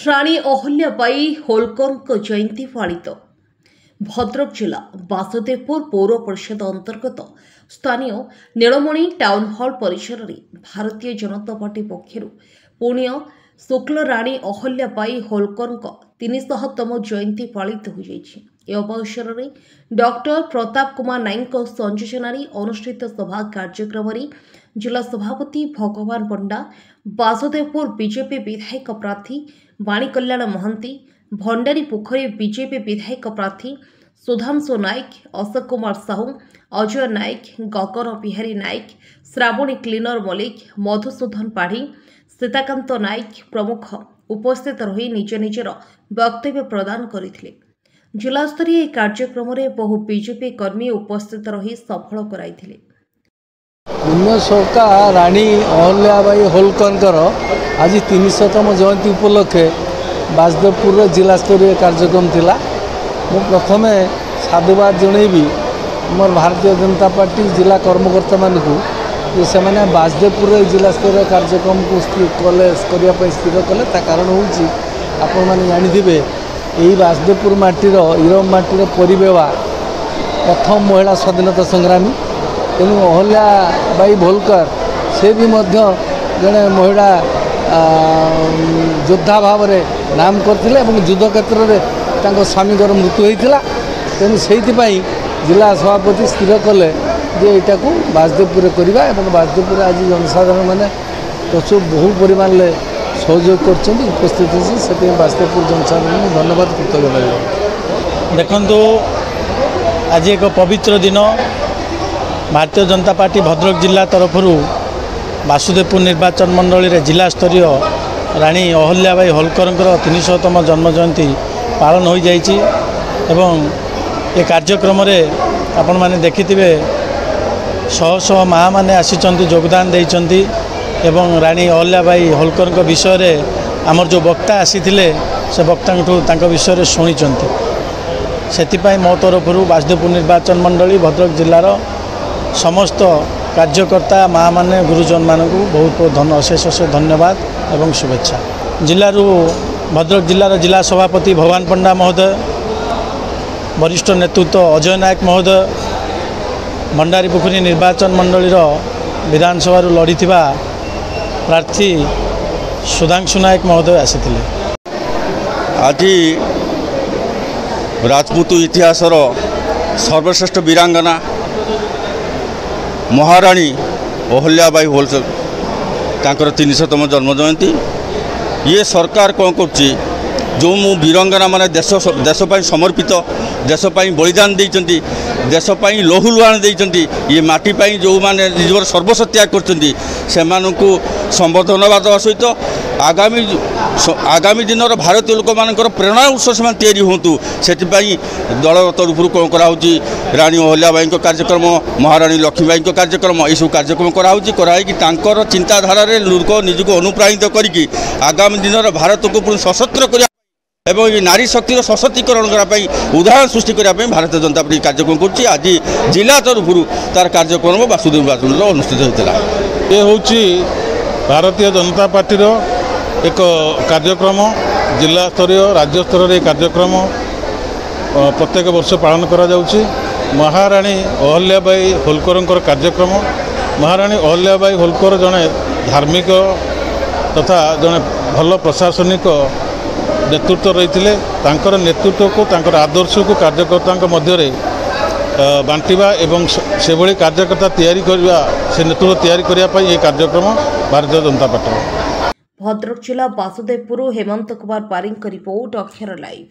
राणी अहल्याबाई होलकर जयंती पालित भद्रक जिला वासुदेवपुर पौर परिषद अंतर्गत स्थानीय नीलमणि टाउन हॉल परिसर में भारतीय जनता पार्टी पक्षर पुण्य शुक्ल राणी अहल्याबाई होलकर 300तम जयंती पालित हो अवसर में डॉक्टर प्रताप कुमार नाईक संयोजन अनुष्ठित सभा कार्यक्रम जिला सभापति भगवान पंडा वासुदेवपुर बीजेपी विधायक प्रार्थी वाणी कल्याण महंती भंडारी पोखरी बीजेपी विधायक प्रार्थी सुधांशु नायक अशोक कुमार साहू अजय नायक गगन बिहारी नायक श्रावणी क्लीनर मल्लिक मधुसूदन पाढ़ी सीताकांत नायक प्रमुख उपस्थित रही निज निजर वक्तव्य प्रदान करथिले। जिलास्तरीय कार्यक्रम में बहु बीजेपी कर्मी उपस्थित रही सफल कराइथिले। पुण्य शोका राणी अहल्याबाई होलकर आज 300तम जयंती उपलक्षे वासुदेवपुर जिला स्तरीय कार्यक्रम थिला। मु प्रथम साधुवाद जनइबी मोर भारतीय जनता पार्टी जिला कर्मकर्ता मानक जे से वासुदेवपुर जिला स्तरीय कार्यक्रम को करने स्थिर कले कारण हूँ आपण मैंने जानिथे यही वासुदेवपुर माटीर इरम माटीर परिवेवा प्रथम महिला स्वाधीनता संग्रामी तेणु अहल्याबाई होलकर से भी जड़े महिला योद्धा भाव में नाम करते युद्ध क्षेत्र में स्वामी मृत्यु होता तेणु से जिला सभापति स्थिर कले जे यहाँ को वासुदेवपुर करवा वासुदेवपुर आज जनसाधारण मैंने प्रचुर बहु परिमाण सहयोग कर उपस्थित से वासुदेवपुर जनसाधारण धन्यवाद कृतज्ञता। देखो आज एक पवित्र दिन भारतीय जनता पार्टी भद्रक जिला तरफ वासुदेवपुर निर्वाचन मंडल रे जिला स्तरीय राणी अहल्याबाई होलकर 300तम जन्म जयंती पालन हो जाइए एवं ये कार्यक्रम रे आपण माने देखिथिबे शह शह माँ मैंने आसीचंती योगदान देइचंती एवं राणी अहल्याबाई होलकर विषय रे आमर जो वक्ता आसीथिले से वक्ता विषय रे शुणिचंती सेतिपाई मो तरफ वासुदेवपुर निर्वाचन मंडली भद्रक जिलार समस्त कार्यकर्ता माँ माने गुरुजन मानक बहुत बहुत अशेष अशेष धन्यवाद एवं शुभेच्छा। जिलू भद्रक जिलार जिला सभापति भगवान पंडा महोदय वरिष्ठ नेतृत्व अजय नायक महोदय भंडारी पोखरी निर्वाचन मंडलीर विधानसभा लड़ी प्रार्थी सुधांशु नायक महोदय आसीथिले। आज राजपूत इतिहासर सर्वश्रेष्ठ वीरांगना महाराणी अहल्याबाई होलकर तांकर 300तम जन्म जयंती ये सरकार कौन कर जो वीरंगना माने देश पाई समर्पित देश पाई बलिदान देइचंती देश पाई लहू लुहाण देइचंती ये माटी पाई जो माने निजर सर्वस्व त्याग करचंती सेमानकु संबोधन देवा सहित आगामी दिन भारतीय लोक मानकर प्रेरणा उत्स से तैयारी हूँ से दल तरफ कौन कराऊँगी राणी अहल्याबाई कार्यक्रम महाराणी लक्ष्मीबाई कार्यक्रम यह सब कार्यक्रम कराई चिंताधारा लोक निजक अनुप्राणित करके आगामी दिन भारत को पुणी सशस्त्र कर नारी शक्तिर सशक्तिकरण करने उदाहरण सृष्टि करने भारतीय जनता पार्टी कार्यक्रम कर आज जिला तरफ तार कार्यक्रम वासुदेव अनुष्ठित होता। ये हूँ भारतीय जनता पार्टी एक कार्यक्रम जिला स्तरीय राज्य स्तर रे कार्यक्रम प्रत्येक वर्ष पालन करा जाउछि। महाराणी अहल्याबाई होलकर कार्यक्रम महाराणी अहल्याबाई होलकर जड़े धार्मिक तथा जड़े भल प्रशासनिक नेतृत्व रही तांकर नेतृत्व को तांकर आदर्श को कार्यकर्ता मध्य बांटिबा एवं से भली कार्यकर्ता तैयारी करबा से नेतृत्व तैयारी करने ये कार्यक्रम भारतीय जनता पार्टी। भद्रक जिला वासुदेवपुर हेमंत कुमार पारिंग रिपोर्ट अक्षर लाइव।